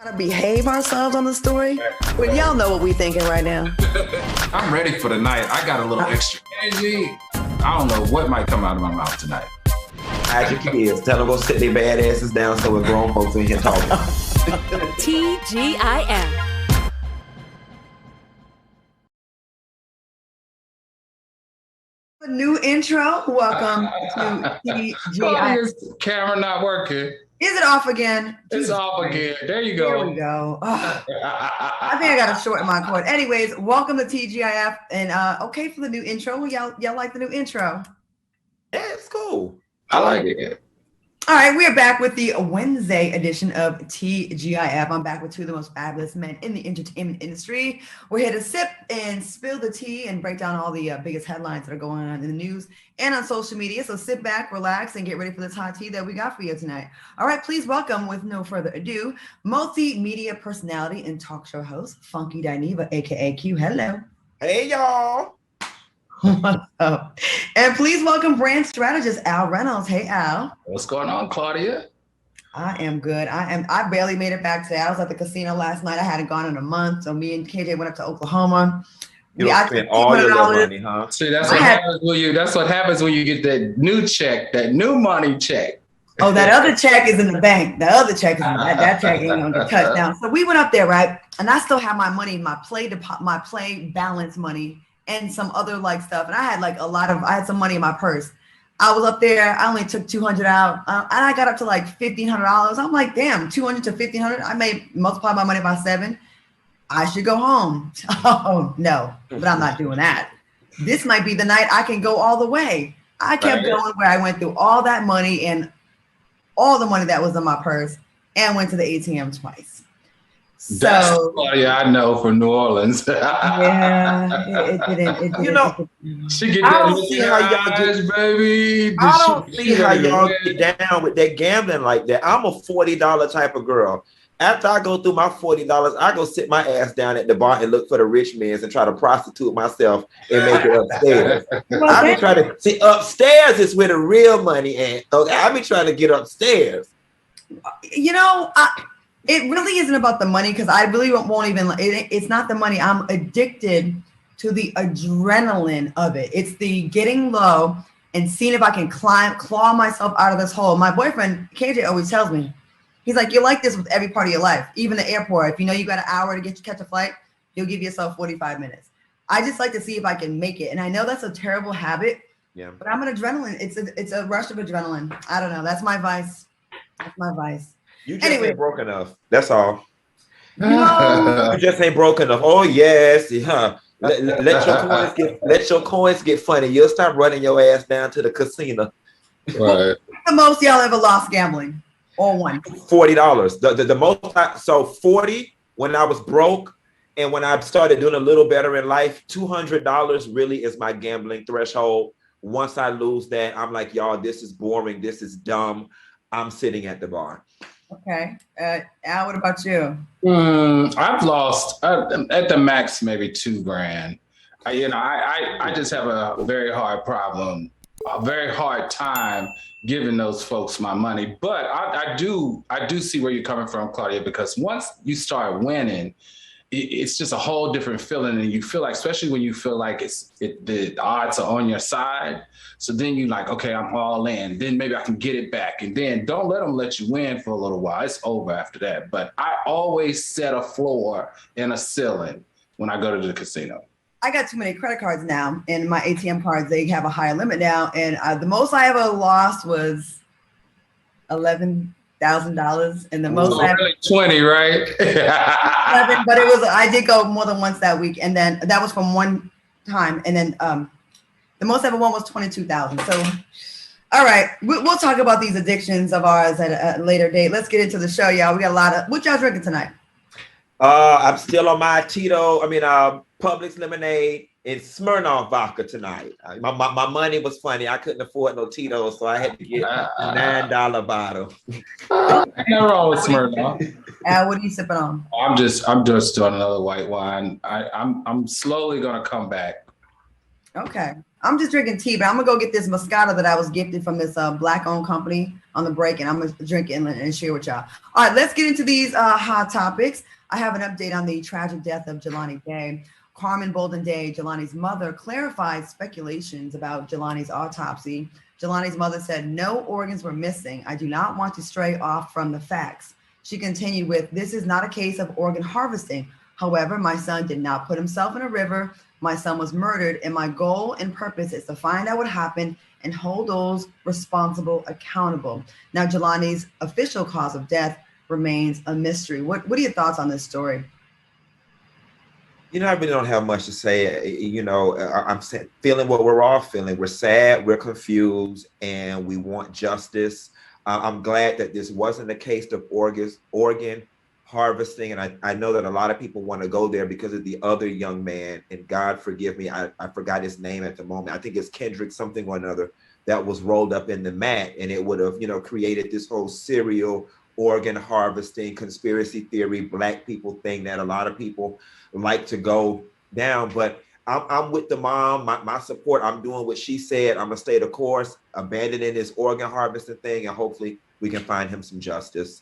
To behave ourselves on the story. Well, y'all know what we thinking right now. I'm ready for the night. I got a little extra energy. I don't know what might come out of my mouth tonight. Hide your kids. Tell them go sit their bad asses down so we're grown folks in here talking. TGIF. A new intro. Welcome to TGIF. Claudia's camera not working. Is it off again? It's off again. There you go. There we go. Oh, I think I got to shorten my cord. Anyways, welcome to TGIF. And okay for the new intro. Y'all like the new intro? Yeah, it's cool. I like it. All right, we are back with the Wednesday edition of TGIF. I'm back with two of the most fabulous men in the entertainment industry. We're here to sip and spill the tea and break down all the biggest headlines that are going on in the news and on social media. So sit back, relax, and get ready for this hot tea that we got for you tonight. All right, please welcome, with no further ado, multimedia personality and talk show host, Funky Dineva, aka Q. Hello. Hey, y'all. What's up? And please welcome brand strategist Al Reynolds. Hey, Al. What's going on, Claudia? I am good. I barely made it back today. I was at the casino last night. I hadn't gone in a month. So me and KJ went up to Oklahoma. You spent all your little money, huh? See, that's what happens when you get that new check, that new money check. Oh, that other check is in the bank. The other check is that check ain't gonna get touched down. So we went up there, right? And I still have my money, my play balance money, and some other like stuff. And I had like I had some money in my purse. I was up there. I only took $200 out, and I got up to like $1,500. I'm like, damn, $200 to $1,500. I may multiply my money by 7. I should go home. Oh no, but I'm not doing that. This might be the night I can go all the way. I kept going where I went through all that money and all the money that was in my purse, and went to the ATM twice. So yeah, I know for New Orleans. Yeah, it didn't. You know, she get I that don't see how y'all get, baby. I don't see how y'all get down with that gambling like that. I'm a $40 type of girl. After I go through my $40, I go sit my ass down at the bar and look for the rich men's and try to prostitute myself and make it upstairs. I be trying to see upstairs is where the real money is. Okay, I be trying to get upstairs. You know, it really isn't about the money, because I really won't even. It's not the money. I'm addicted to the adrenaline of it. It's the getting low and seeing if I can claw myself out of this hole. My boyfriend KJ always tells me, he's like, you're like this with every part of your life, even the airport. If you know you got an hour to catch a flight, you'll give yourself 45 minutes. I just like to see if I can make it, and I know that's a terrible habit. Yeah, but I'm an adrenaline. It's a rush of adrenaline. I don't know. That's my vice. That's my vice. You just ain't broke enough. That's all. No. You just ain't broke enough. Oh yes, huh? Let your coins get funny. You'll start running your ass down to the casino. Right. The most y'all ever lost gambling, or won? $40. The most. So 40 when I was broke, and when I started doing a little better in life, $200 really is my gambling threshold. Once I lose that, I'm like, y'all, this is boring. This is dumb. I'm sitting at the bar. Okay. Al, what about you? I've lost at the max maybe $2,000. I just have a very hard problem, a very hard time giving those folks my money. But I do see where you're coming from, Claudia, because once you start winning, it's just a whole different feeling, and you feel like, especially when you feel like the odds are on your side. So then you like, okay, I'm all in. Then maybe I can get it back, and then don't let them let you win for a little while. It's over after that. But I always set a floor and a ceiling when I go to the casino. I got too many credit cards now, and my ATM cards, they have a higher limit now, and the most I ever lost was $11,000, and the most I really 20, right? 11, but I did go more than once that week, and then that was from one time, and then the most I ever won was 22,000. So, all right, we'll talk about these addictions of ours at a later date. Let's get into the show, y'all. We got a lot of. What y'all drinking tonight? I'm still on my Publix lemonade and Smirnoff vodka tonight. My money was funny. I couldn't afford no Tito's, so I had to get a $9 bottle. Ain't nothing wrong with Smirnoff. Al, what are you sipping on? I'm just doing another white wine. I'm slowly gonna come back. Okay. I'm just drinking tea, but I'm gonna go get this Moscato that I was gifted from this Black-owned company. on the break, and I'm gonna drink and share with y'all. All right, let's get into these hot topics. I have an update on the tragic death of Jelani Day. Carmen Bolden Day, Jelani's mother, clarified speculations about Jelani's autopsy. Jelani's mother said no organs were missing. I do not want to stray off from the facts. She continued with, this is not a case of organ harvesting. However, my son did not put himself in a river. My son was murdered, and my goal and purpose is to find out what happened and hold those responsible accountable. Now, Jelani's official cause of death remains a mystery. What are your thoughts on this story? You know, I really don't have much to say. You know, I'm feeling what we're all feeling. We're sad, we're confused, and we want justice. I'm glad that this wasn't a case of organ harvesting. And I know that a lot of people want to go there because of the other young man. And God forgive me, I forgot his name at the moment. I think it's Kendrick something or another that was rolled up in the mat. And it would have, you know, created this whole serial organ harvesting conspiracy theory, black people thing that a lot of people like to go down. But I'm with the mom, my support. I'm doing what she said. I'm gonna stay the course, abandoning this organ harvesting thing, and hopefully we can find him some justice.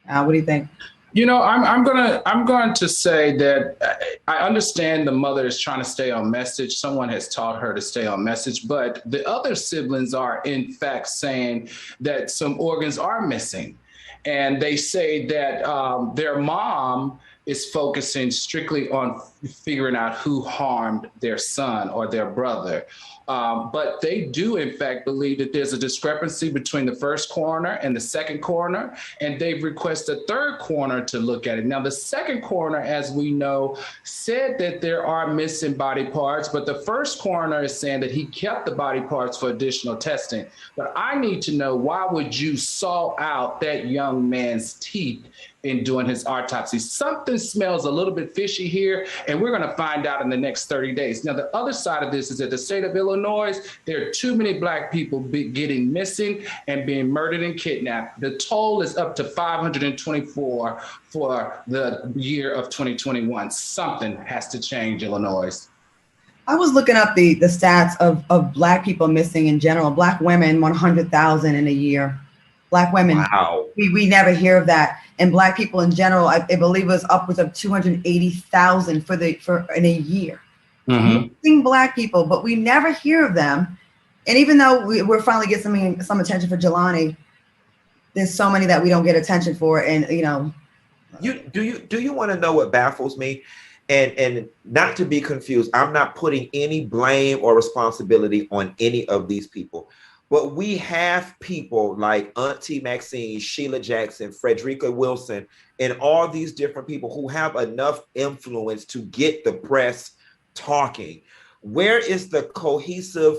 What do you think? You know, I'm going to say that I understand the mother is trying to stay on message. Someone has taught her to stay on message, but the other siblings are in fact saying that some organs are missing. And they say that their mom is focusing strictly on figuring out who harmed their son or their brother. But they do, in fact, believe that there's a discrepancy between the first coroner and the second coroner, and they've requested a third coroner to look at it. Now, the second coroner, as we know, said that there are missing body parts, but the first coroner is saying that he kept the body parts for additional testing. But I need to know, why would you saw out that young man's teeth in doing his autopsy? Something smells a little bit fishy here, and we're going to find out in the next 30 days. Now, the other side of this is that the state of Illinois, there are too many black people getting missing and being murdered and kidnapped. The toll is up to 524 for the year of 2021. Something has to change, Illinois. I was looking up the stats of black people missing in general. Black women, 100,000 in a year. Black women, wow. We never hear of that. And black people in general, I believe it was upwards of 280,000 in a year. Mm-hmm. Missing black people, but we never hear of them. And even though we're finally getting some attention for Jelani, there's so many that we don't get attention for. And you know, do you want to know what baffles me? And not to be confused, I'm not putting any blame or responsibility on any of these people. But we have people like Auntie Maxine, Sheila Jackson, Frederica Wilson, and all these different people who have enough influence to get the press talking. Where is the cohesive,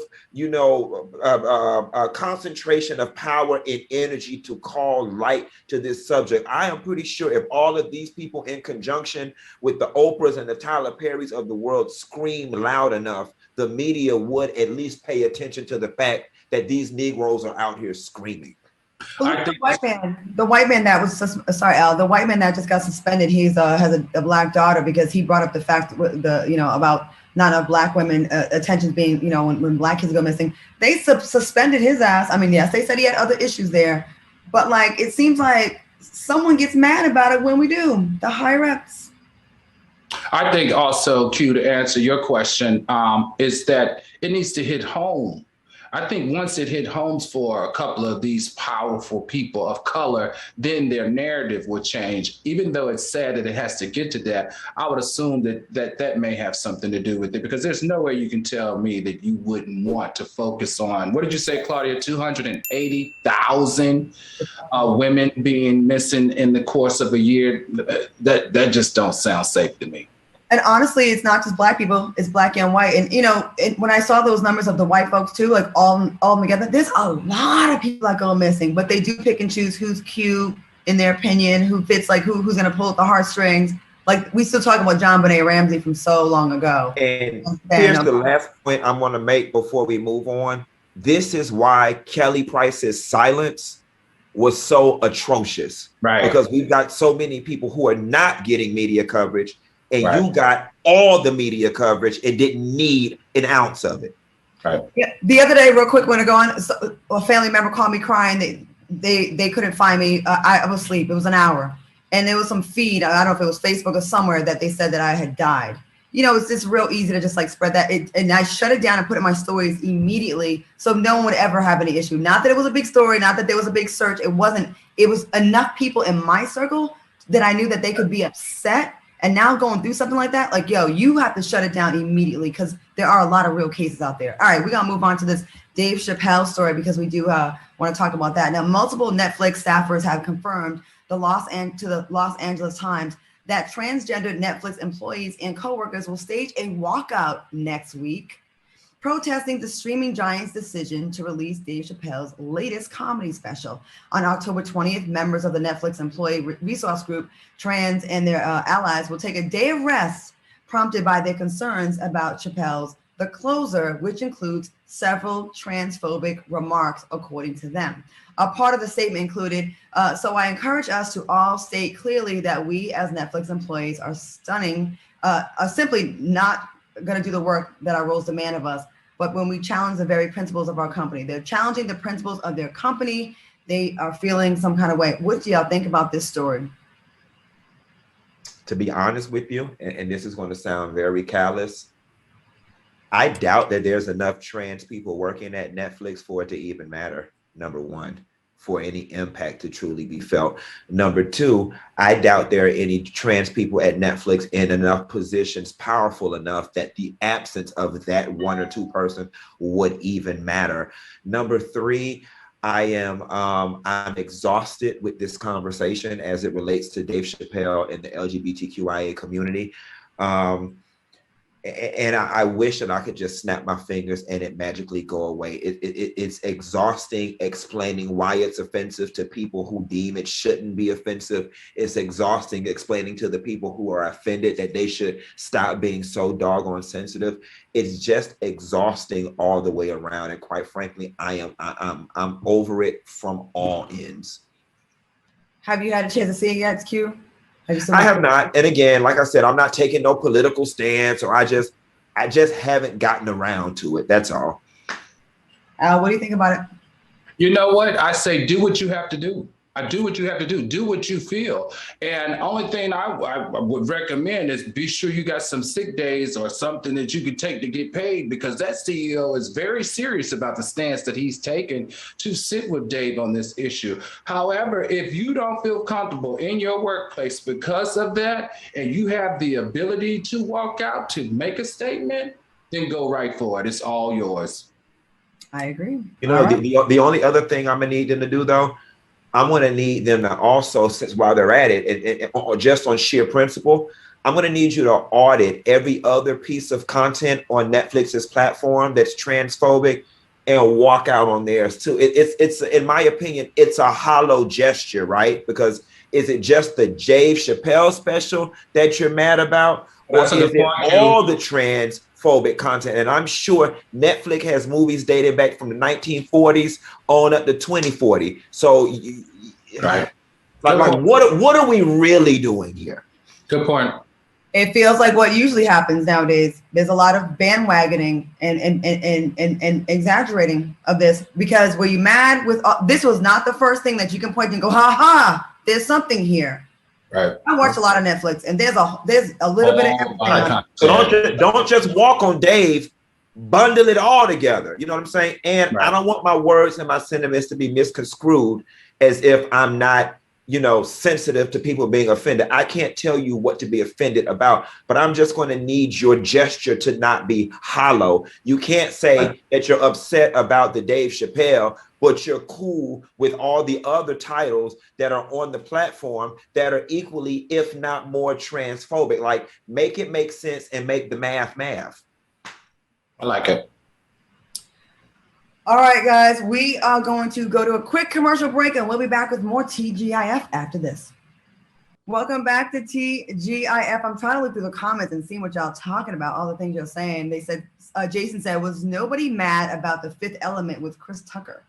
concentration of power and energy to call light to this subject? I am pretty sure if all of these people in conjunction with the Oprahs and the Tyler Perrys of the world scream loud enough, the media would at least pay attention to the fact that these Negroes are out here screaming. The white man that was the white man that just got suspended. He's has a black daughter because he brought up the fact about not enough black women attention being when black kids go missing. They suspended his ass. I mean, yes, they said he had other issues there, but like it seems like someone gets mad about it when we do. The higher ups. I think also, Q, to answer your question, is that it needs to hit home. I think once it hit homes for a couple of these powerful people of color, then their narrative will change. Even though it's sad that it has to get to that, I would assume that may have something to do with it, because there's no way you can tell me that you wouldn't want to focus on, what did you say, Claudia, 280,000 women being missing in the course of a year? That just don't sound safe to me. And honestly, it's not just black people, it's black and white. And, when I saw those numbers of the white folks too, like all together, there's a lot of people that go missing, but they do pick and choose who's cute in their opinion, who fits, like who's going to pull at the heartstrings. Like we still talk about John Benet Ramsey from so long ago. And here's the last point I'm going to make before we move on. This is why Kelly Price's silence was so atrocious. Right. Because we've got so many people who are not getting media coverage. And you got all the media coverage and didn't need an ounce of it. Right. Yeah. The other day, real quick, when I go on, so, a family member called me crying. They couldn't find me. I was asleep. It was an hour, and there was some feed. I don't know if it was Facebook or somewhere that they said that I had died. You know, it's just real easy to just like spread that. And I shut it down and put it in my stories immediately, so no one would ever have any issue. Not that it was a big story, not that there was a big search. It wasn't. It was enough people in my circle that I knew that they could be upset. And now going through something like that, like, yo, you have to shut it down immediately because there are a lot of real cases out there. All right, we're going to move on to this Dave Chappelle story because we do want to talk about that. Now, multiple Netflix staffers have confirmed to the Los Angeles Times that transgendered Netflix employees and coworkers will stage a walkout next week, protesting the streaming giant's decision to release Dave Chappelle's latest comedy special. On October 20th, members of the Netflix employee resource group, Trans and their allies, will take a day of rest, prompted by their concerns about Chappelle's The Closer, which includes several transphobic remarks, according to them. A part of the statement included, so I encourage us to all state clearly that we as Netflix employees are simply not going to do the work that our roles demand of us. But when we challenge the very principles of our company, they're challenging the principles of their company. They are feeling some kind of way. What do y'all think about this story? To be honest with you, and this is going to sound very callous, I doubt that there's enough trans people working at Netflix for it to even matter, number one, for any impact to truly be felt. Number two, I doubt there are any trans people at Netflix in enough positions powerful enough that the absence of that one or two person would even matter. Number three, I'm exhausted with this conversation as it relates to Dave Chappelle and the LGBTQIA community. And I wish that I could just snap my fingers and it magically go away. It's exhausting explaining why it's offensive to people who deem it shouldn't be offensive. It's exhausting explaining to the people who are offended that they should stop being so doggone sensitive. It's just exhausting all the way around. And quite frankly, I'm over it from all ends. Have you had a chance to see it yet, Q? I have not. And again, like I said, I'm not taking no political stance, or I just haven't gotten around to it. That's all. Al, what do you think about it? You know what? I say, do what you have to do. I do what you have to do. Do what you feel. And only thing I would recommend is be sure you got some sick days or something that you could take to get paid, because that CEO is very serious about the stance that he's taken to sit with Dave on this issue. However, if you don't feel comfortable in your workplace because of that, and you have the ability to walk out, to make a statement, then go right for it. It's all yours. I agree. You know, the only other thing I'm gonna need them to do though, I'm going to need them to also, since while they're at it, and just on sheer principle, I'm going to need you to audit every other piece of content on Netflix's platform that's transphobic and walk out on theirs too. It's in my opinion, it's a hollow gesture, right? Because is it just the Dave Chappelle special that you're mad about? Or is it all the transphobic content? And I'm sure Netflix has movies dated back from the 1940s on up to 2040. So, right. like what are we really doing here? Good point. It feels like what usually happens nowadays. There's a lot of bandwagoning and exaggerating of this, because were you mad with this was not the first thing that you can point to and go, ha ha, there's something here. Right. I watch a lot of Netflix, and there's a little bit of everything. So don't just walk on Dave, bundle it all together. You know what I'm saying? And right. I don't want my words and my sentiments to be misconstrued as if I'm not, sensitive to people being offended. I can't tell you what to be offended about, but I'm just going to need your gesture to not be hollow. You can't say that you're upset about the Dave Chappelle, but you're cool with all the other titles that are on the platform that are equally, if not more, transphobic. Like, make it make sense and make the math. I like it. All right, guys, we are going to go to a quick commercial break, and we'll be back with more TGIF after this. Welcome back to TGIF. I'm trying to look through the comments and see what y'all talking about, all the things you're saying. They said, Jason said, was nobody mad about the Fifth Element with Chris Tucker?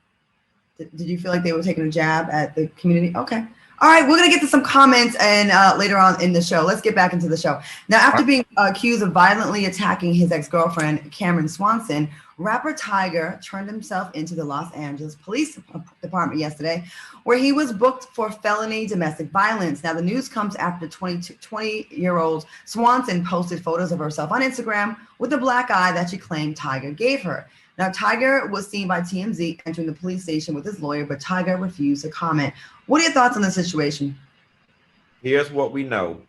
Did you feel like they were taking a jab at the community? Okay. All right, we're going to get to some comments and later on in the show. Let's get back into the show. Now, after being accused of violently attacking his ex-girlfriend, Cameron Swanson, Rapper Tyga turned himself into the Los Angeles Police Department yesterday, where he was booked for felony domestic violence. Now, the news comes after 20-year-old Swanson posted photos of herself on Instagram with a black eye that she claimed Tyga gave her. Now, Tyga was seen by TMZ entering the police station with his lawyer, but Tyga refused to comment. What are your thoughts on the situation? Here's what we know.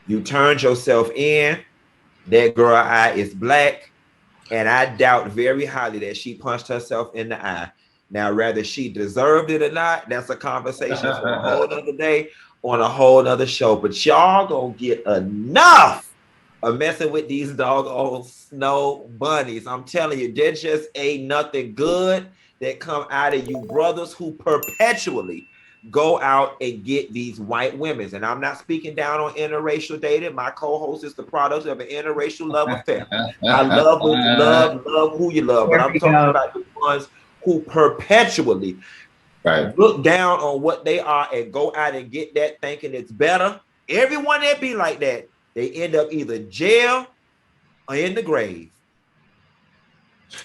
You turned yourself in. That girl eye is black. And I doubt very highly that she punched herself in the eye. Now, whether she deserved it or not, that's a conversation for a whole other day on a whole other show. But y'all gonna get enough of messing with these doggone snow bunnies. I'm telling you, there just ain't nothing good that come out of you brothers who perpetually go out and get these white women. And I'm not speaking down on interracial dating. My co-host is the product of an interracial love affair. I love who you love, but I'm talking about the ones who perpetually look down on what they are and go out and get that thinking it's better. Everyone that be like that, they end up either jail or in the grave.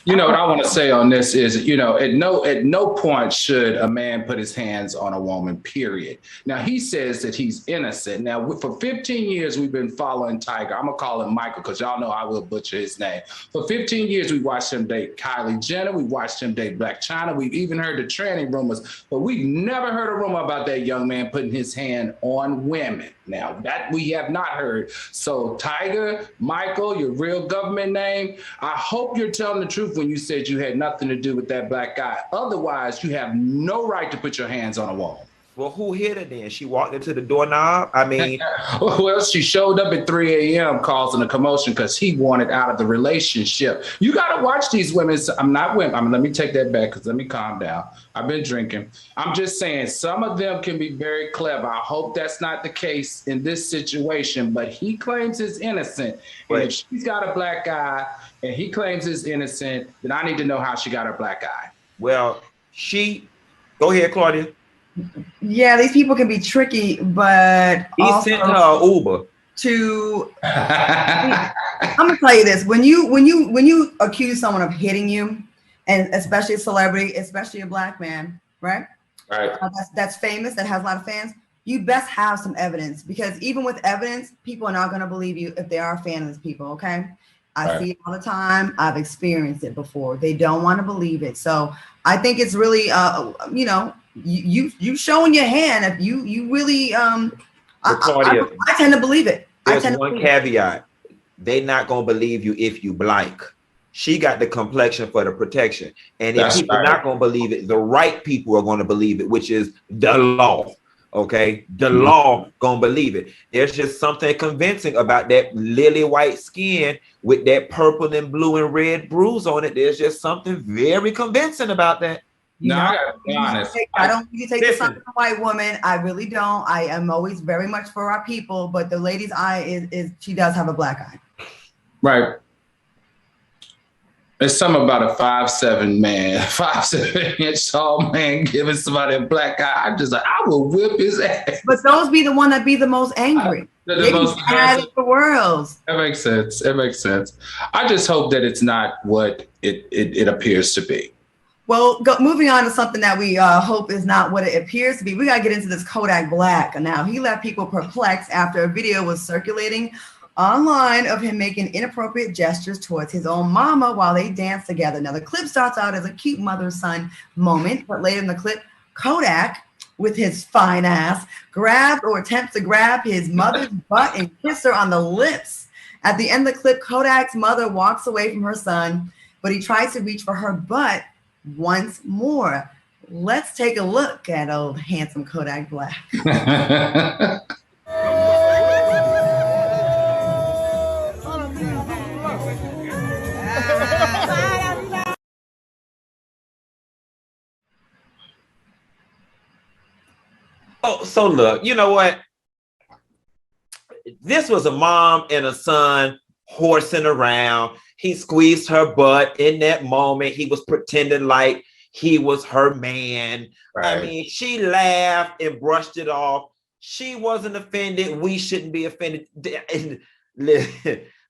You know what I want to say on this is, you know, at no point should a man put his hands on a woman, period. Now, he says that he's innocent. Now, for 15 years, we've been following Tyga. I'm going to call him Michael because y'all know I will butcher his name. For 15 years, we watched him date Kylie Jenner. We watched him date Blac Chyna. We've even heard the tranny rumors, but we never heard a rumor about that young man putting his hand on women. Now, that we have not heard. So, Tyga, Michael, your real government name, I hope you're telling the truth when you said you had nothing to do with that black guy. Otherwise, you have no right to put your hands on a woman. Well, who hit her then? She walked into the doorknob? I mean... Well, she showed up at 3 a.m. causing a commotion because he wanted out of the relationship. You got to watch these women. I'm not women. Let me take that back because let me calm down. I've been drinking. I'm just saying some of them can be very clever. I hope that's not the case in this situation, but he claims he's innocent. And if she's got a black eye and he claims he's innocent, then I need to know how she got her black eye. Well, go ahead, Claudia. Yeah, these people can be tricky, but he sent her an Uber I'm gonna tell you this: when you accuse someone of hitting you, and especially a celebrity, especially a black man, right? That's famous, that has a lot of fans. You best have some evidence, because even with evidence, people are not gonna believe you if they are a fan of these people. Okay, I see it all the time. I've experienced it before. They don't want to believe it, so I think it's really, you showing your hand if you really Claudia, I tend to believe it. There's one caveat. They not gonna believe you if you black. She got the complexion for the protection. And if people not gonna believe it, the right people are gonna believe it, which is the law. Okay, the law gonna believe it. There's just something convincing about that lily white skin with that purple and blue and red bruise on it. There's just something very convincing about that. No, I gotta be honest. I don't need to take the side of a white woman. I really don't. I am always very much for our people, but the lady's eye is she does have a black eye. Right. There's something about a 5'7" man, 5'7" tall man giving somebody a black eye. I'm just like, I will whip his ass. But those be the one that be the most angry. The most mad at the world. That makes sense. It makes sense. I just hope that it's not what it appears to be. Well, moving on to something that we hope is not what it appears to be. We got to get into this Kodak Black. Now, he left people perplexed after a video was circulating online of him making inappropriate gestures towards his own mama while they dance together. Now, the clip starts out as a cute mother-son moment, but later in the clip, Kodak, with his fine ass, grabs or attempts to grab his mother's butt and kiss her on the lips. At the end of the clip, Kodak's mother walks away from her son, but he tries to reach for her butt once more. Let's take a look at old handsome Kodak Black. So look, you know what? This was a mom and a son horsing around. He squeezed her butt in that moment. He was pretending like he was her man. Right. I mean, she laughed and brushed it off. She wasn't offended. We shouldn't be offended.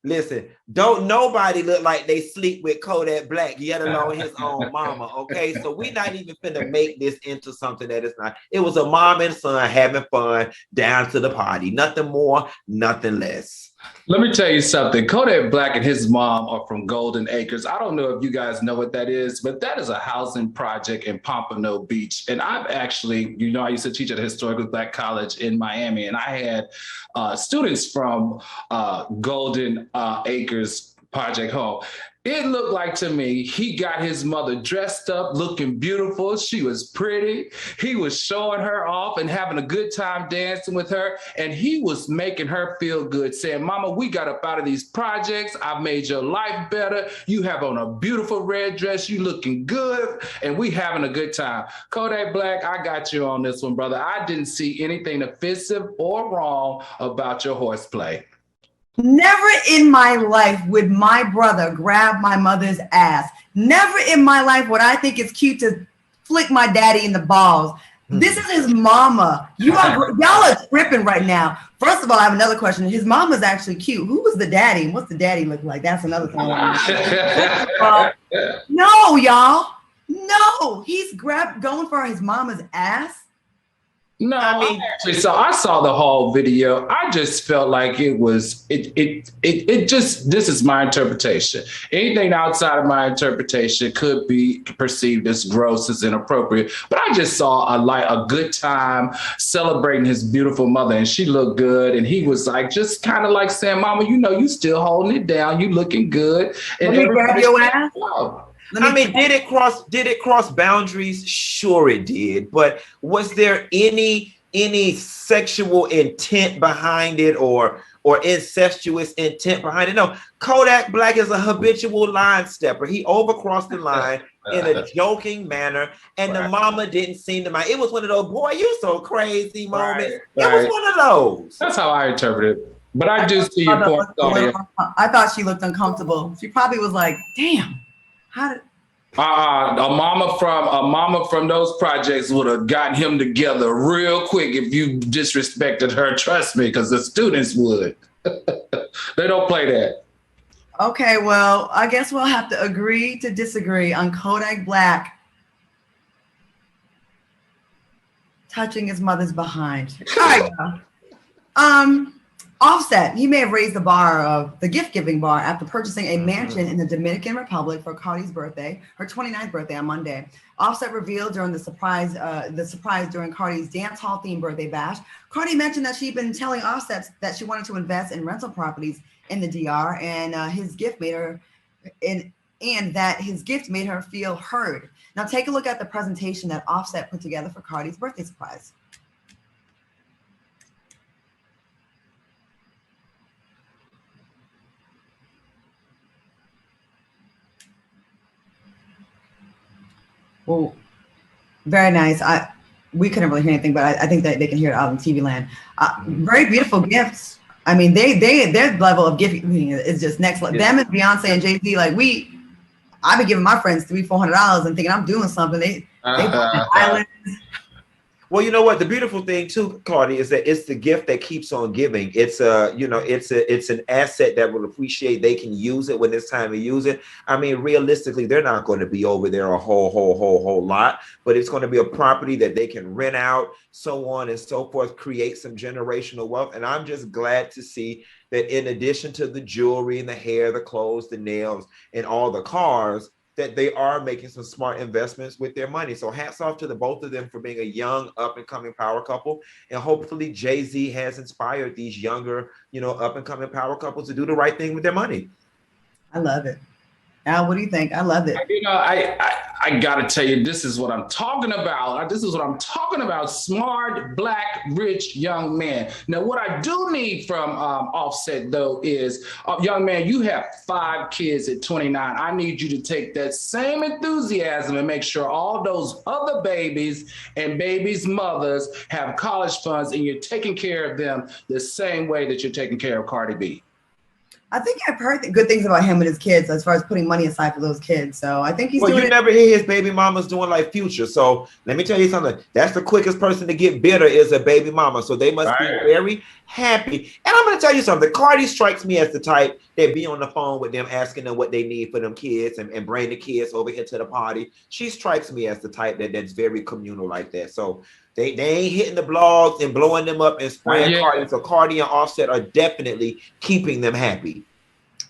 Listen, don't nobody look like they sleep with Kodak Black, yet alone his own mama, okay? So we not even finna make this into something that it's not. It was a mom and son having fun down to the party. Nothing more, nothing less. Let me tell you something. Kodak Black and his mom are from Golden Acres. I don't know if you guys know what that is, but that is a housing project in Pompano Beach. And I've actually, I used to teach at a historically Black college in Miami, and I had students from Golden Acres Project Home. It looked like to me, he got his mother dressed up, looking beautiful. She was pretty. He was showing her off and having a good time dancing with her. And he was making her feel good, saying, Mama, we got up out of these projects. I've made your life better. You have on a beautiful red dress. You looking good. And we having a good time. Kodak Black, I got you on this one, brother. I didn't see anything offensive or wrong about your horseplay. Never in my life would my brother grab my mother's ass. Never in my life would I think it's cute to flick my daddy in the balls. This is his mama. Y'all are tripping right now. First of all, I have another question. His mama's actually cute. Who was the daddy? What's the daddy look like? That's another thing. No, y'all. No, he's going for his mama's ass. No, I saw the whole video. I just felt like it just, this is my interpretation. Anything outside of my interpretation could be perceived as gross, as inappropriate. But I just saw a good time celebrating his beautiful mother, and she looked good. And he was like, just kind of like saying, Mama, you still holding it down. You looking good. And let me grab your ass. Did it cross boundaries? Sure it did. But was there any sexual intent behind it or incestuous intent behind it? No. Kodak Black is a habitual line stepper. He overcrossed the line in a joking manner, and the mama didn't seem to mind. It was one of those, boy, you so crazy moments. Right. It was one of those. That's how I interpret it. But I do see your point, Claudia. I thought she looked uncomfortable. She probably was like, damn. A mama from those projects would have gotten him together real quick if you disrespected her. Trust me, because the students would. They don't play that. Okay, well, I guess we'll have to agree to disagree on Kodak Black touching his mother's behind. All right. Offset, he may have raised the bar of the gift-giving bar after purchasing a mansion in the Dominican Republic for Cardi's birthday, her 29th birthday on Monday. Offset revealed during the surprise during Cardi's dance hall themed birthday bash. Cardi mentioned that she'd been telling Offset that she wanted to invest in rental properties in the DR, and his gift made her feel heard. Now take a look at the presentation that Offset put together for Cardi's birthday surprise. Well, very nice. We couldn't really hear anything, but I think that they can hear it out in TV land. Very beautiful gifts. I mean, their level of gifting is just next level. Them and Beyonce and Jay-Z, I've been giving my friends $300-400 and thinking I'm doing something. They islands. Well, you know what? The beautiful thing too, Claudia, is that it's the gift that keeps on giving. It's it's an asset that will appreciate. They can use it when it's time to use it. I mean, realistically, they're not going to be over there a whole lot, but it's going to be a property that they can rent out, so on and so forth, create some generational wealth. And I'm just glad to see that in addition to the jewelry and the hair, the clothes, the nails, and all the cars, that they are making some smart investments with their money. So hats off to the both of them for being a young up-and-coming power couple. And hopefully Jay-Z has inspired these younger, up-and-coming power couples to do the right thing with their money. I love it. Al, what do you think? I love it. I gotta tell you, this is what I'm talking about. This is what I'm talking about. Smart, Black, rich, young man. Now, what I do need from Offset, though, is, young man, you have 5 kids at 29. I need you to take that same enthusiasm and make sure all those other babies and babies' mothers have college funds, and you're taking care of them the same way that you're taking care of Cardi B. I think I've heard good things about him and his kids as far as putting money aside for those kids. So I think he's doing you never hear his baby mama's doing like Future. So let me tell you something. That's the quickest person to get bitter is a baby mama. So they must be very happy. And I'm going to tell you something. Cardi strikes me as the type that be on the phone with them, asking them what they need for them kids and bring the kids over here to the party. She strikes me as the type that's very communal like that. So they ain't hitting the blogs and blowing them up and spraying Cardi. So Cardi and Offset are definitely keeping them happy.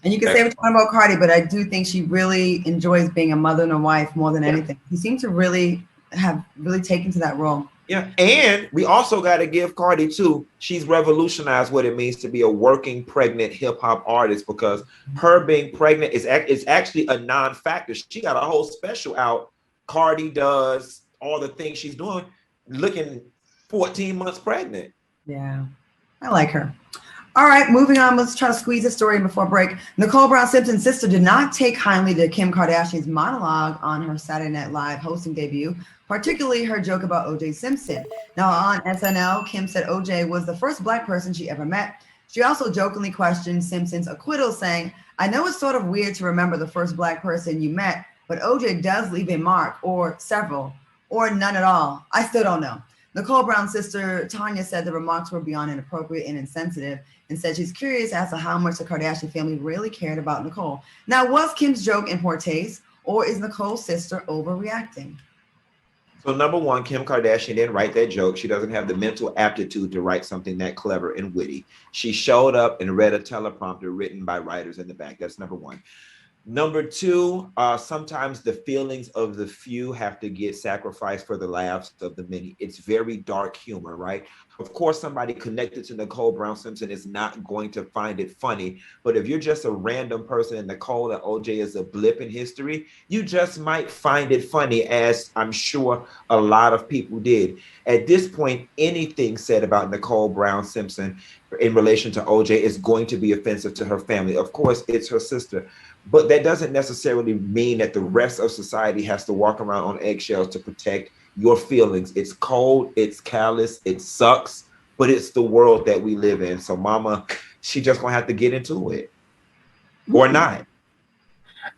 And you can say what you want about Cardi, but I do think she really enjoys being a mother and a wife more than anything. He seems to really have taken to that role. Yeah, and we also got to give Cardi too. She's revolutionized what it means to be a working pregnant hip hop artist, because her being pregnant is actually a non-factor. She got a whole special out. Cardi does all the things she's doing, looking 14 months pregnant. Yeah, I like her. All right, moving on. Let's try to squeeze this story in before break. Nicole Brown Simpson's sister did not take kindly to Kim Kardashian's monologue on her Saturday Night Live hosting debut, particularly her joke about O.J. Simpson. Now on SNL, Kim said O.J. was the first Black person she ever met. She also jokingly questioned Simpson's acquittal, saying, "I know it's sort of weird to remember the first Black person you met, but O.J. does leave a mark, or several, or none at all. I still don't know." Nicole Brown's sister, Tanya, said the remarks were beyond inappropriate and insensitive, and said she's curious as to how much the Kardashian family really cared about Nicole. Now, was Kim's joke in poor taste, or is Nicole's sister overreacting? So number one, Kim Kardashian didn't write that joke. She doesn't have the mental aptitude to write something that clever and witty. She showed up and read a teleprompter written by writers in the back. That's number one. Number two, sometimes the feelings of the few have to get sacrificed for the laughs of the many. It's very dark humor, right? Of course, somebody connected to Nicole Brown Simpson is not going to find it funny. But if you're just a random person and Nicole and OJ is a blip in history, you just might find it funny, as I'm sure a lot of people did. At this point, anything said about Nicole Brown Simpson in relation to OJ is going to be offensive to her family. Of course, it's her sister. But that doesn't necessarily mean that the rest of society has to walk around on eggshells to protect your feelings. It's cold, it's callous, it sucks, but it's the world that we live in. So mama, she just gonna have to get into it or not.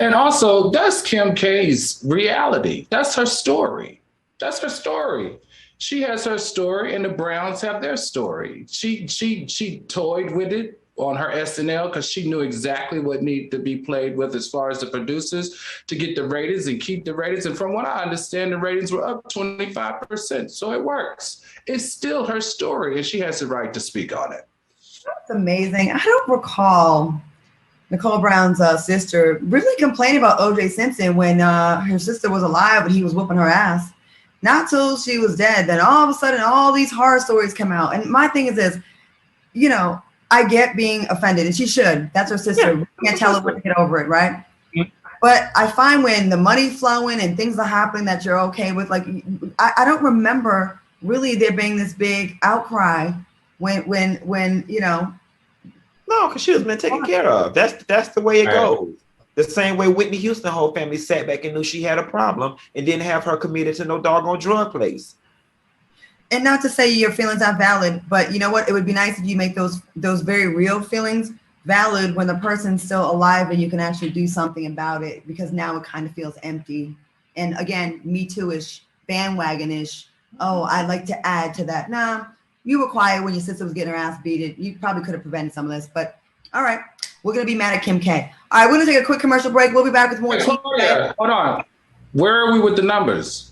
And also, that's Kim K's reality. That's her story. That's her story. She has her story and the Browns have their story. She toyed with it on her SNL because she knew exactly what needed to be played with as far as the producers to get the ratings and keep the ratings. And from what I understand, the ratings were up 25%. So it works. It's still her story and she has the right to speak on it. That's amazing. I don't recall Nicole Brown's sister really complaining about O.J. Simpson when her sister was alive and he was whooping her ass. Not till she was dead. Then all of a sudden, all these horror stories come out. And my thing is this, you know, I get being offended, and she should. That's her sister. We can't tell her when to get over it, right? Mm-hmm. But I find when the money's flowing and things are happening that you're okay with, like, I don't remember really there being this big outcry when you know. No, because she was been taken care of. That's the way it goes. The same way Whitney Houston whole family sat back and knew she had a problem and didn't have her committed to no doggone drug place. And not to say your feelings aren't valid, but you know what? It would be nice if you make those very real feelings valid when the person's still alive and you can actually do something about it, because now it kind of feels empty. And again, Me Too-ish, bandwagon-ish. Oh, I'd like to add to that. Nah, you were quiet when your sister was getting her ass beaten. You probably could have prevented some of this, but all right. We're going to be mad at Kim K. All right, we're going to take a quick commercial break. We'll be back with more. Hold on. Where are we with the numbers?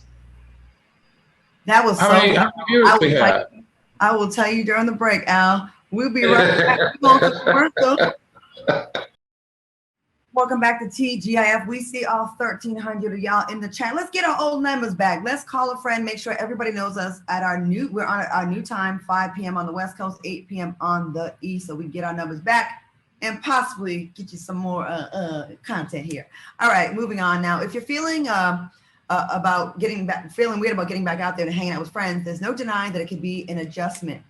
That was how many viewers we have? I will tell you during the break, Al. We'll be right back. Welcome back to TGIF. We see all 1,300 of y'all in the chat. Let's get our old numbers back. Let's call a friend. Make sure everybody knows us at we're on our new time, 5 p.m. on the West Coast, 8 p.m. on the East. So we get our numbers back and possibly get you some more content here. All right, moving on now. If you're feeling feeling weird about getting back out there and hanging out with friends, there's no denying that it could be an adjustment.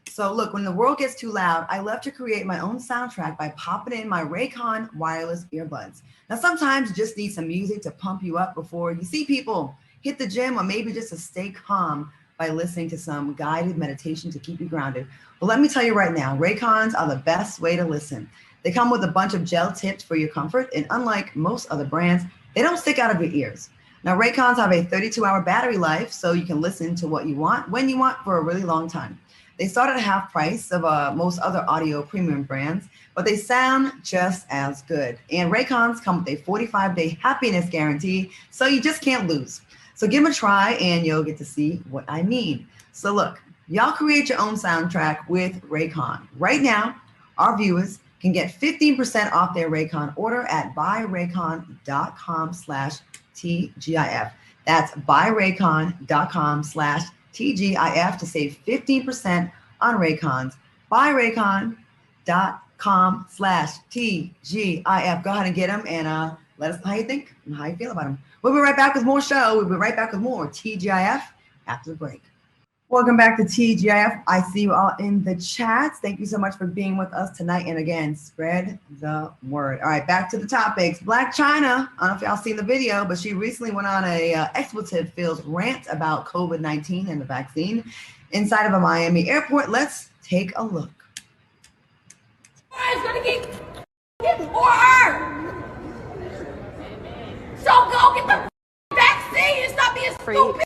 So look, when the world gets too loud, I love to create my own soundtrack by popping in my Raycon wireless earbuds. Now, sometimes you just need some music to pump you up before you see people, hit the gym, or maybe just to stay calm by listening to some guided meditation to keep you grounded. But let me tell you right now, Raycons are the best way to listen. They come with a bunch of gel tips for your comfort, and unlike most other brands, they don't stick out of your ears. Now, Raycons have a 32-hour battery life, so you can listen to what you want, when you want, for a really long time. They start at half price of most other audio premium brands, but they sound just as good. And Raycons come with a 45-day happiness guarantee, so you just can't lose. So give them a try, and you'll get to see what I mean. So look, y'all create your own soundtrack with Raycon. Right now, our viewers can get 15% off their Raycon order at buyraycon.com/TGIF. That's buyraycon.com/TGIF to save 15% on Raycons. Buyraycon.com/TGIF. Go ahead and get them and let us know how you think and how you feel about them. We'll be right back with more show. We'll be right back with more TGIF after the break. Welcome back to TGIF. I see you all in the chats. Thank you so much for being with us tonight. And again, spread the word. All right, back to the topics. Blac Chyna, I don't know if y'all seen the video, but she recently went on a expletive-filled rant about COVID-19 and the vaccine inside of a Miami airport. Let's take a look. It's gonna get more her. So go get the vaccine and stop being stupid.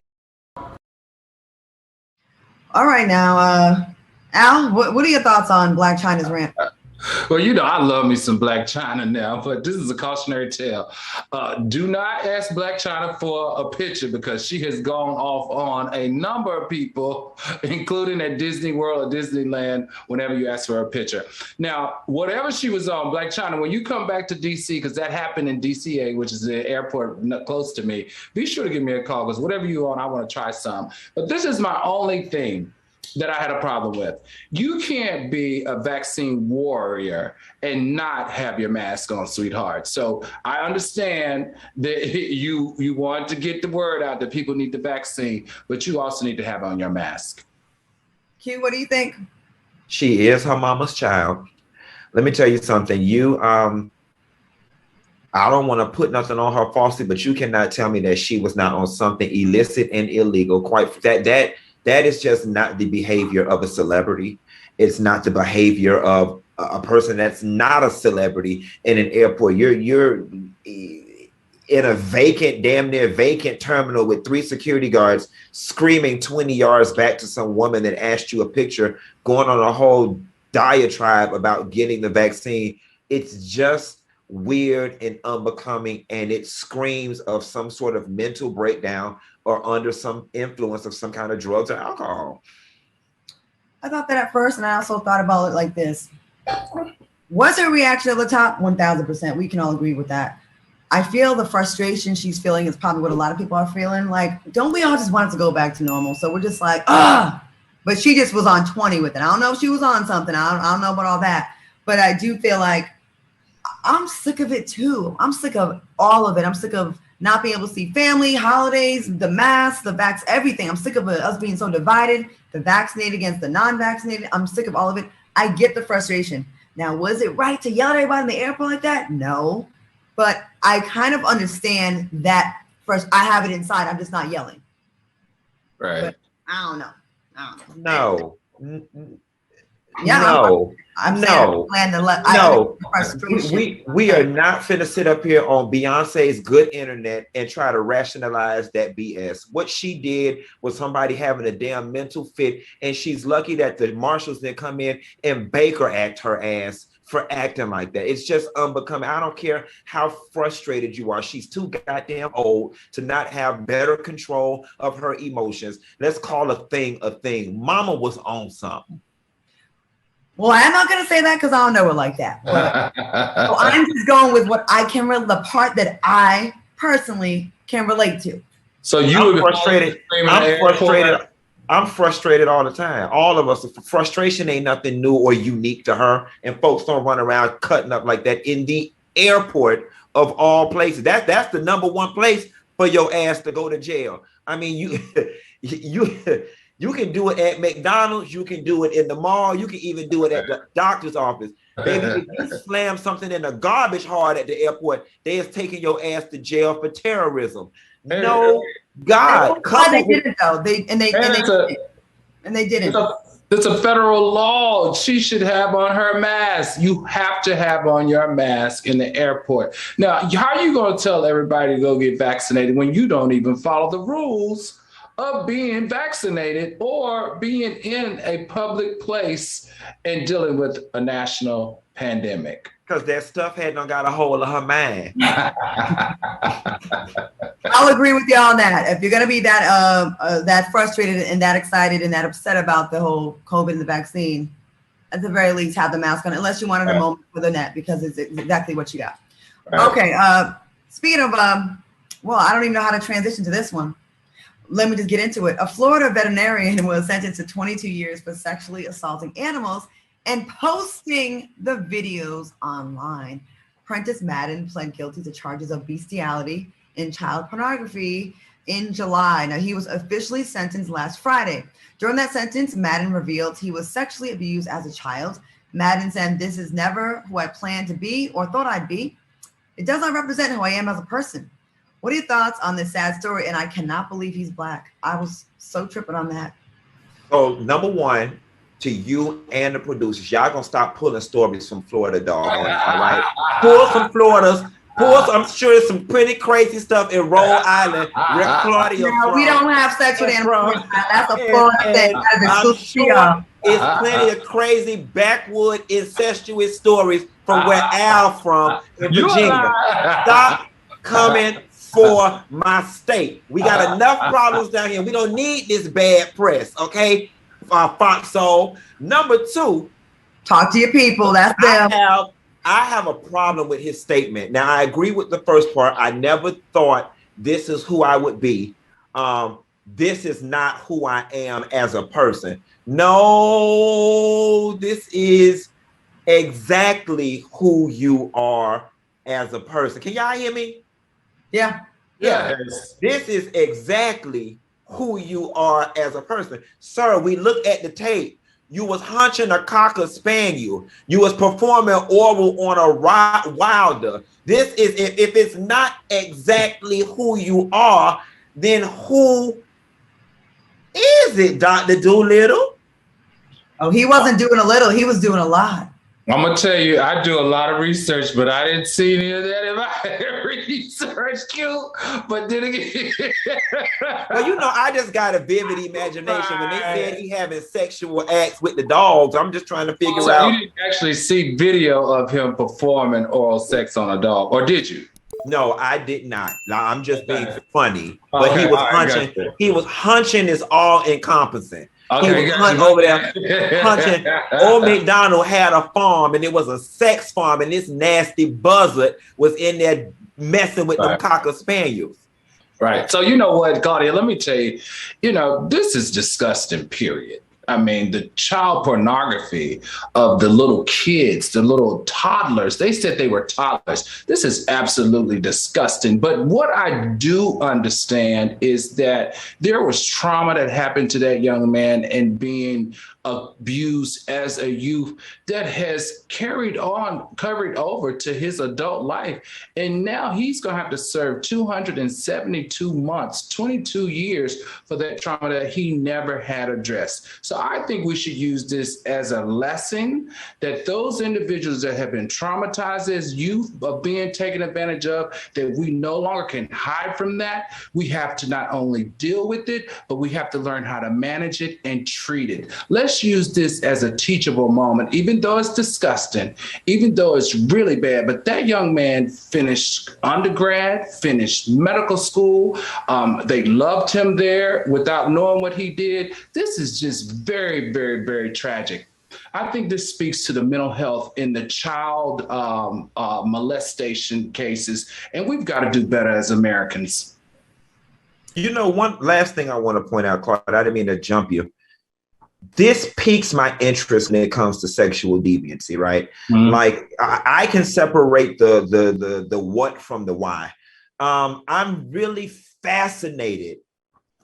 All right, now, Al, what are your thoughts on Blac Chyna's rant? Well, I love me some Blac Chyna now, but this is a cautionary tale. Do not ask Blac Chyna for a picture because she has gone off on a number of people, including at Disney World or Disneyland, whenever you ask for a picture. Now, whatever she was on, Blac Chyna, when you come back to DC, because that happened in DCA, which is the airport close to me, be sure to give me a call because whatever you're on, I want to try some. But this is my only thing that I had a problem with. You can't be a vaccine warrior and not have your mask on, sweetheart. So I understand that you want to get the word out that people need the vaccine, but you also need to have on your mask. Q, what do you think? She is her mama's child. Let me tell you something. I don't want to put nothing on her falsely, but you cannot tell me that she was not on something illicit and illegal. That is just not the behavior of a celebrity. It's not the behavior of a person that's not a celebrity in an airport. You're in a damn near vacant terminal with 3 security guards screaming 20 yards back to some woman that asked you a picture, going on a whole diatribe about getting the vaccine. It's just weird and unbecoming, and it screams of some sort of mental breakdown or under some influence of some kind of drugs or alcohol. I thought that at first, and I also thought about it like this. Was her reaction at the top? 1000%. We can all agree with that. I feel the frustration she's feeling is probably what a lot of people are feeling. Like, don't we all just want it to go back to normal? So we're just like, but she just was on 20 with it. I don't know if she was on something. I don't know about all that. But I do feel like I'm sick of it too. I'm sick of all of it. I'm sick of not being able to see family, holidays, the masks, the vax, everything. I'm sick of us being so divided, the vaccinated against the non-vaccinated. I'm sick of all of it. I get the frustration. Now, was it right to yell at everybody in the airport like that? No. But I kind of understand that first. I have it inside. I'm just not yelling. Right. But I don't know. No. Yeah, no. I'm no. We are not finna sit up here on Beyonce's good internet and try to rationalize that BS. What she did was somebody having a damn mental fit, and she's lucky that the marshals didn't come in and Baker act her ass for acting like that. It's just unbecoming. I don't care how frustrated you are. She's too goddamn old to not have better control of her emotions. Let's call a thing a thing. Mama was on something. Well, I'm not going to say that because I don't know her like that. But, so I'm just going with what I can the part that I personally can relate to. So I'm frustrated. I'm frustrated all the time. All of us. Frustration ain't nothing new or unique to her. And folks don't run around cutting up like that in the airport of all places. That's the number one place for your ass to go to jail. I mean, you can do it at McDonald's. You can do it in the mall. You can even do it at the doctor's office. Baby, if you slam something in the garbage hard at the airport, they is taking your ass to jail for terrorism. No, God. They did it though. They didn't. It's a federal law. She should have on her mask. You have to have on your mask in the airport. Now, how are you going to tell everybody to go get vaccinated when you don't even follow the rules of being vaccinated or being in a public place and dealing with a national pandemic? Because that stuff had not got a hold of her mind. I'll agree with you on that. If you're gonna be that frustrated and that excited and that upset about the whole COVID and the vaccine, at the very least have the mask on, unless you wanted a moment for the net, because it's exactly what you got. Right. Okay. Speaking of, well, I don't even know how to transition to this one. Let me just get into it. A Florida veterinarian was sentenced to 22 years for sexually assaulting animals and posting the videos online. Prentice Madden pled guilty to charges of bestiality and child pornography in July. Now, he was officially sentenced last Friday. During that sentence, Madden revealed he was sexually abused as a child. Madden said, "This is never who I planned to be or thought I'd be. It does not represent who I am as a person." What are your thoughts on this sad story? And I cannot believe he's Black. I was so tripping on that. So, number one, to you and the producers, y'all gonna stop pulling stories from Florida, dog. All right, pull some Florida's. I'm sure there's some pretty crazy stuff in Rhode Island. Where Claudia no, we don't have sex with animals. That's a Florida thing. I'm sure it's plenty of crazy backwood incestuous stories from where Al from in Virginia. Stop coming for my state. We got enough problems down here. We don't need this bad press, okay? FOXSOUL. Number two, talk to your people. That's them. I have a problem with his statement. Now, I agree with the first part. I never thought this is who I would be. This is not who I am as a person. No, this is exactly who you are as a person. Can y'all hear me? Yeah. This is exactly who you are as a person. Sir, we look at the tape. You was hunching a Cocker Spaniel. You was performing oral on a Wilder. This is, if it's not exactly who you are, then who is it, Dr. Doolittle? Oh, he wasn't doing a little. He was doing a lot. I'm gonna tell you, I do a lot of research, but I didn't see any of that in my research, Q. But then again, well, you know, I just got a vivid imagination. When they said he having sexual acts with the dogs, I'm just trying to figure out. You didn't actually see video of him performing oral sex on a dog, or did you? No, I did not. Now, I'm just being funny. But okay, he was hunching. He was hunching is all encompassing. Okay, he was hunting over there, hunching. Old McDonald had a farm, and it was a sex farm, and this nasty buzzard was in there messing with them Cocker Spaniels. Right. So you know what, Claudia, let me tell you, this is disgusting, period. I mean, the child pornography of the little kids, the little toddlers, they said they were toddlers. This is absolutely disgusting. But what I do understand is that there was trauma that happened to that young man and being abused as a youth that has carried over to his adult life. And now he's going to have to serve 272 months, 22 years for that trauma that he never had addressed. So I think we should use this as a lesson that those individuals that have been traumatized as youth of being taken advantage of, that we no longer can hide from that. We have to not only deal with it, but we have to learn how to manage it and treat it. Let's use this as a teachable moment, even though it's disgusting, even though it's really bad. But that young man finished undergrad, finished medical school. They loved him there without knowing what he did. This is just very, very, very tragic. I think this speaks to the mental health in the child molestation cases, and we've got to do better as Americans. You know, one last thing I want to point out, Claude, I didn't mean to jump you. This piques my interest when it comes to sexual deviancy, right? Mm-hmm. Like I can separate the what from the why. I'm really fascinated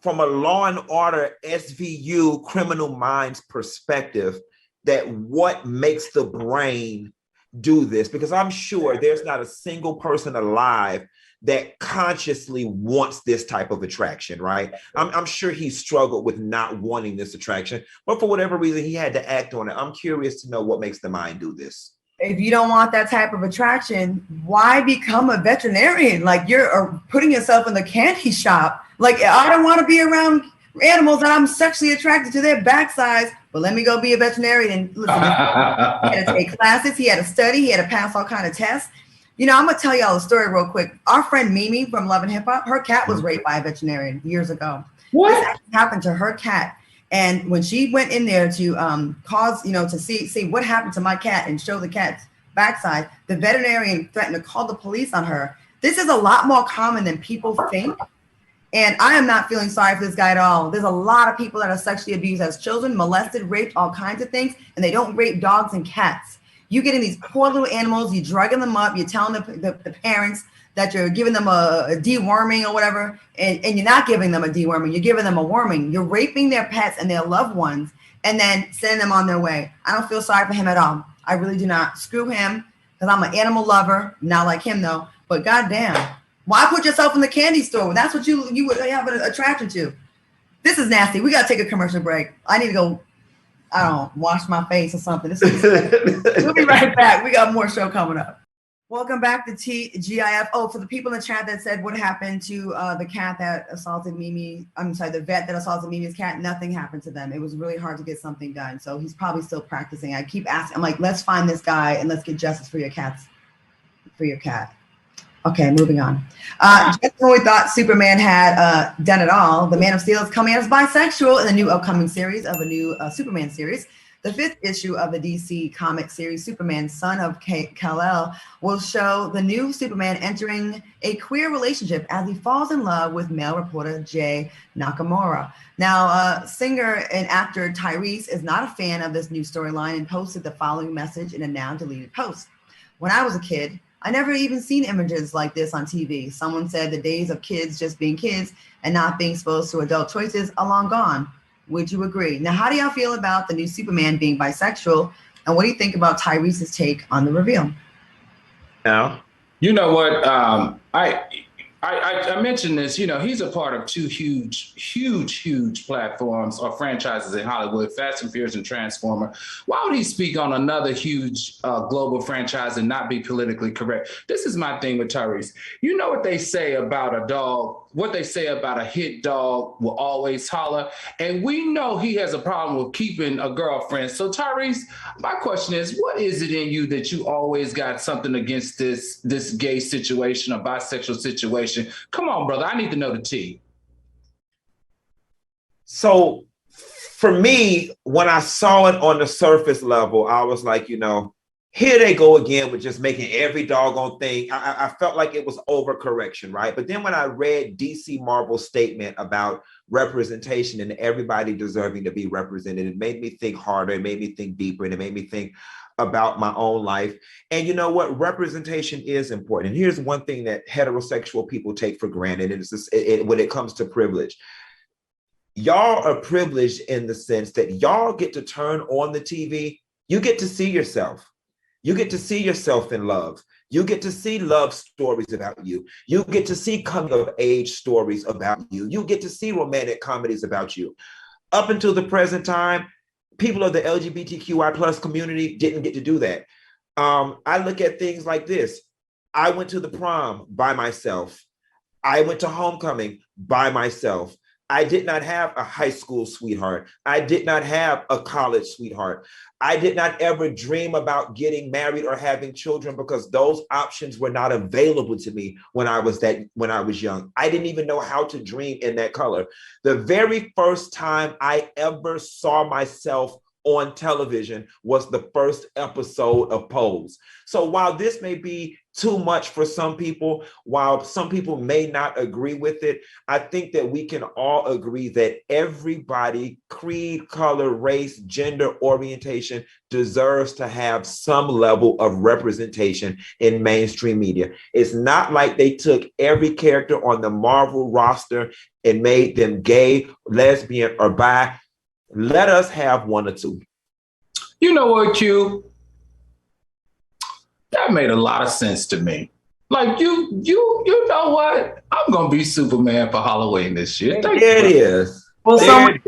from a Law and Order SVU Criminal Minds perspective that what makes the brain do this? Because I'm sure there's not a single person alive that consciously wants this type of attraction, right? I'm sure he struggled with not wanting this attraction, but for whatever reason, he had to act on it. I'm curious to know what makes the mind do this. If you don't want that type of attraction, why become a veterinarian? Like, you're putting yourself in the candy shop. Like, I don't want to be around animals that I'm sexually attracted to their backsides, but let me go be a veterinarian. Listen, he had to take classes, he had to study, he had to pass all kind of tests. You know, I'm gonna tell y'all a story real quick. Our friend Mimi from Love and Hip Hop, her cat was raped by a veterinarian years ago. What? This actually happened to her cat. And when she went in there to to see what happened to my cat and show the cat's backside, the veterinarian threatened to call the police on her. This is a lot more common than people think. And I am not feeling sorry for this guy at all. There's a lot of people that are sexually abused as children, molested, raped, all kinds of things, and they don't rape dogs and cats. You getting these poor little animals, you drugging them up, you're telling the parents that you're giving them a deworming or whatever, and you're not giving them a deworming, you're giving them a worming. You're raping their pets and their loved ones and then sending them on their way. I don't feel sorry for him at all. I really do not. Screw him, because I'm an animal lover, not like him though, but goddamn. Why put yourself in the candy store? That's what you would have an attraction to. This is nasty. We got to take a commercial break. I need to go, I don't know, wash my face or something. We'll be right back. We got more show coming up. Welcome back to TGIF. Oh, for the people in the chat that said what happened to the cat that assaulted Mimi, I'm sorry, the vet that assaulted Mimi's cat, nothing happened to them. It was really hard to get something done. So he's probably still practicing. I keep asking, I'm like, let's find this guy and let's get justice for your cat. Okay, moving on. Just when we thought Superman had done it all, the Man of Steel is coming out as bisexual in the new upcoming series of a new Superman series. The 5th issue of the DC comic series, Superman, Son of Kal-El, will show the new Superman entering a queer relationship as he falls in love with male reporter Jay Nakamura. Now, singer and actor Tyrese is not a fan of this new storyline and posted the following message in a now deleted post. When I was a kid, I never even seen images like this on TV. Someone said the days of kids just being kids and not being exposed to adult choices are long gone. Would you agree? Now, how do y'all feel about the new Superman being bisexual? And what do you think about Tyrese's take on the reveal? Now, you know what? I mentioned this, you know, he's a part of 2 huge platforms or franchises in Hollywood, Fast and Furious and Transformer. Why would he speak on another huge global franchise and not be politically correct? This is my thing with Tyrese. You know what they say about a dog, what they say about a hit dog will always holler. And we know he has a problem with keeping a girlfriend. So Tyrese, my question is, what is it in you that you always got something against this gay situation or bisexual situation? Come on, brother. I need to know the tea. So for me, when I saw it on the surface level, I was like, you know, here they go again with just making every doggone thing. I felt like it was overcorrection, right? But then when I read DC Marvel's statement about representation and everybody deserving to be represented, it made me think harder. It made me think deeper. And it made me think about my own life. And you know what? Representation is important. And here's one thing that heterosexual people take for granted. And it's when it comes to privilege. Y'all are privileged in the sense that y'all get to turn on the TV. You get to see yourself. You get to see yourself in love. You get to see love stories about you. You get to see coming of age stories about you. You get to see romantic comedies about you. Up until the present time, people of the LGBTQI plus community didn't get to do that. I look at things like this. I went to the prom by myself. I went to homecoming by myself. I did not have a high school sweetheart. I did not have a college sweetheart. I did not ever dream about getting married or having children because those options were not available to me when I was young. I didn't even know how to dream in that color. The very first time I ever saw myself on television was the first episode of Pose. So while this may be too much for some people, while some people may not agree with it, I think that we can all agree that everybody, creed, color, race, gender, orientation, deserves to have some level of representation in mainstream media. It's not like they took every character on the Marvel roster and made them gay, lesbian, or bi. Let us have one or two. You know what, Q? That made a lot of sense to me. Like you know what? I'm gonna be Superman for Halloween this year. There it is. Well, someone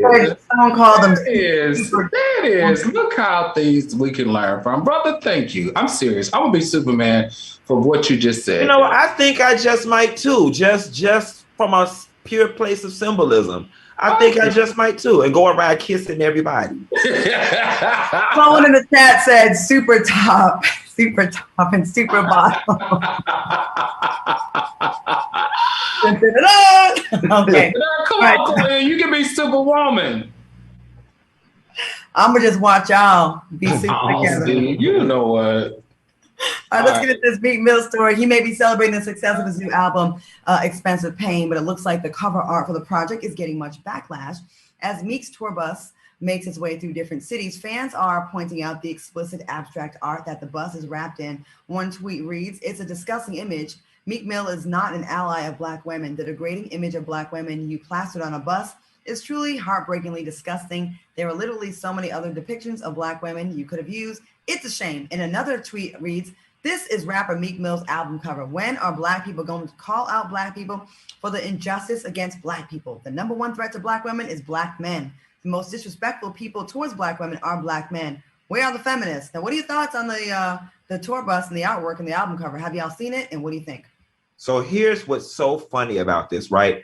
called them. There it is. Look how things we can learn from, brother. Thank you. I'm serious. I'm gonna be Superman for what you just said. You know, I think I just might too. Just from a pure place of symbolism. I think I just might too, and go around kissing everybody. Someone in the chat said super top, and super bottom. Okay. Come on, Claudia, you can be Superwoman. I'm gonna just watch y'all be super together. You know what? All right, let's get into this Meek Mill story. He may be celebrating the success of his new album, Expensive Pain, but it looks like the cover art for the project is getting much backlash. As Meek's tour bus makes its way through different cities, fans are pointing out the explicit abstract art that the bus is wrapped in. One tweet reads, "It's a disgusting image. Meek Mill is not an ally of Black women. The degrading image of Black women you plastered on a bus is truly heartbreakingly disgusting. There are literally so many other depictions of Black women you could have used. It's a shame." And another tweet reads, "This is rapper Meek Mill's album cover. When are Black people going to call out Black people for the injustice against Black people? The number one threat to Black women is Black men. The most disrespectful people towards Black women are Black men. Where are the feminists?" Now, what are your thoughts on the tour bus and the artwork and the album cover? Have y'all seen it? And what do you think? So here's what's so funny about this, right?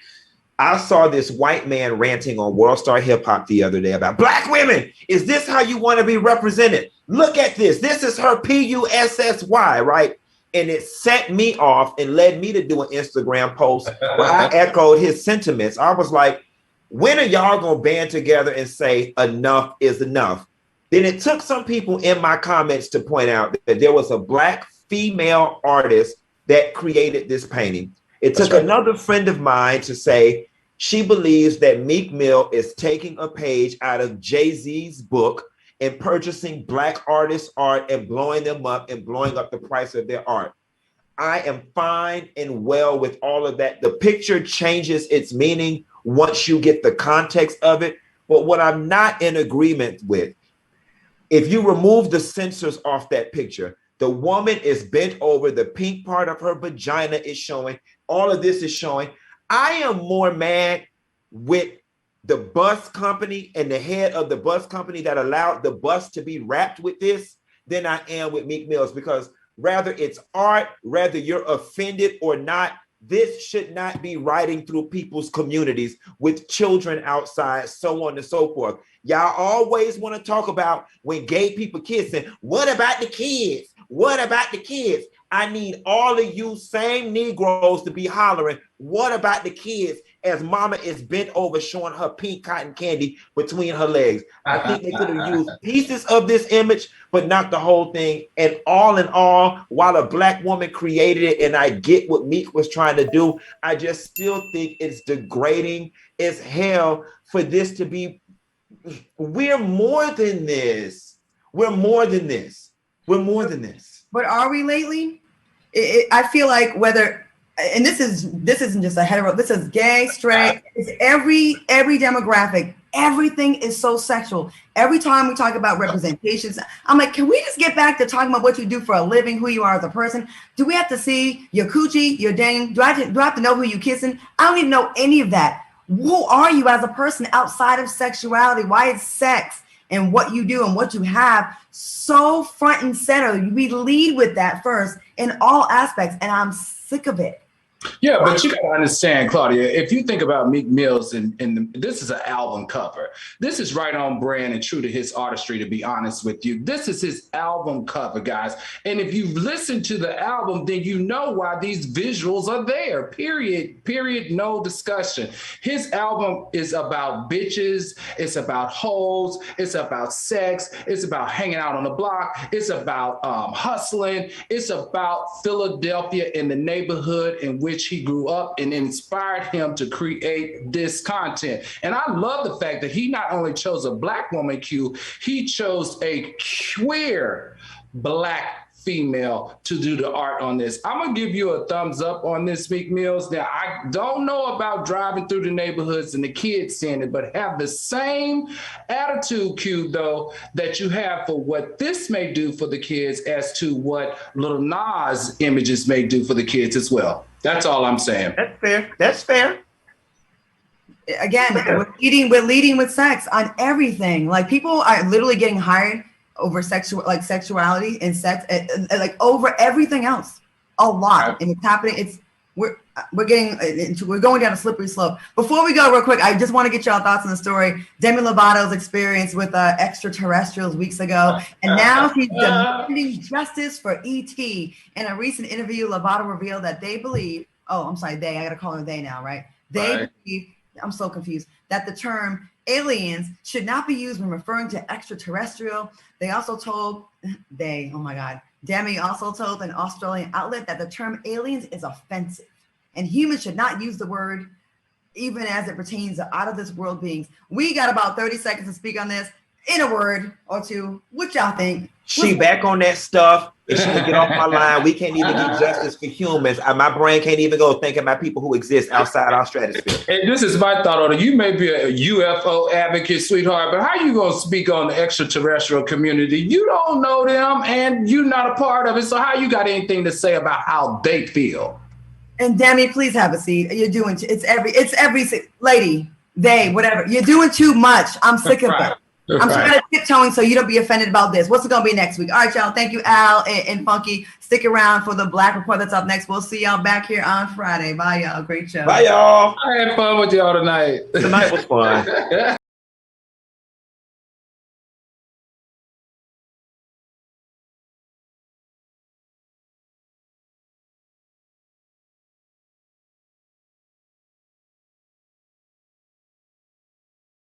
I saw this white man ranting on World Star Hip Hop the other day about Black women. Is this how you want to be represented? Look at this. This is her PUSSY, right? And it set me off and led me to do an Instagram post where I echoed his sentiments. I was like, when are y'all going to band together and say enough is enough? Then it took some people in my comments to point out that there was a Black female artist that created this painting. It took another friend of mine to say she believes that Meek Mill is taking a page out of Jay-Z's book and purchasing Black artists' art and blowing them up and blowing up the price of their art. I am fine and well with all of that. The picture changes its meaning once you get the context of it. But what I'm not in agreement with, if you remove the censors off that picture, the woman is bent over, the pink part of her vagina is showing, all of this is showing. I am more mad with the bus company and the head of the bus company that allowed the bus to be wrapped with this than I am with Meek Mill's, because rather it's art, whether you're offended or not, this should not be riding through people's communities with children outside, so on and so forth. Y'all always want to talk about when gay people kissing. What about the kids? What about the kids? I need all of you same Negroes to be hollering, what about the kids, as mama is bent over showing her pink cotton candy between her legs. I think they could have used pieces of this image, but not the whole thing. And all in all, while a Black woman created it, and I get what Meek was trying to do, I just still think it's degrading as hell for this to be. We're more than this. We're more than this. We're more than this. But are we lately? I feel like whether, and this isn't just a hetero, this is gay, straight, it's every demographic. Everything is so sexual. Every time we talk about representations, I'm like, can we just get back to talking about what you do for a living, who you are as a person? Do we have to see your coochie, your dang? Do I have to know who you kissing? I don't even know any of that. Who are you as a person outside of sexuality? Why is sex and what you do and what you have so front and center? We lead with that first in all aspects, and I'm sick of it. Yeah, but you gotta understand, Claudia, if you think about Meek Mill's, and this is an album cover. This is right on brand and true to his artistry, to be honest with you. This is his album cover, guys. And if you've listened to the album, then you know why these visuals are there, period, no discussion. His album is about bitches, it's about hoes, it's about sex, it's about hanging out on the block, it's about hustling, it's about Philadelphia and the neighborhood in which he grew up, and inspired him to create this content. And I love the fact that he not only chose a Black woman cue, he chose a queer Black female to do the art on this. I'm gonna give you a thumbs up on this, Meek Mills. Now, I don't know about driving through the neighborhoods and the kids seeing it, but have the same attitude, Q, though, that you have for what this may do for the kids as to what Lil Nas images may do for the kids as well. That's all I'm saying. That's fair. That's fair. Again, we're leading with sex on everything. Like, people are literally getting hired over sexuality and sex, like over everything else, a lot, and it's happening. We're going down a slippery slope. Before we go, real quick, I just want to get y'all thoughts on the story. Demi Lovato's experience with extraterrestrials weeks ago, and now she's demanding justice for ET. In a recent interview, Lovato revealed that they believe. Oh, I'm sorry, I gotta call her they now, right? They believe. I'm so confused that the term aliens should not be used when referring to extraterrestrial. They also told oh my God, Demi also told an Australian outlet that the term aliens is offensive and humans should not use the word even as it pertains to out of this world beings. We got about 30 seconds to speak on this in a word or two. What y'all think? She back on that stuff. And she can get off my line. We can't even get justice for humans. My brain can't even go thinking about people who exist outside our stratosphere. And this is my thought on it. You may be a UFO advocate, sweetheart, but how you going to speak on the extraterrestrial community? You don't know them and you're not a part of it. So how you got anything to say about how they feel? And Demi, please have a seat. You're doing, it's every lady, they, whatever. You're doing too much. I'm sick of it. I'm trying to tiptoeing so you don't be offended about this. What's it going to be next week? All right, y'all. Thank you, Al and Funky. Stick around for the Black Report that's up next. We'll see y'all back here on Friday. Bye, y'all. Great show. Bye, y'all. I had fun with y'all tonight. Tonight was fun.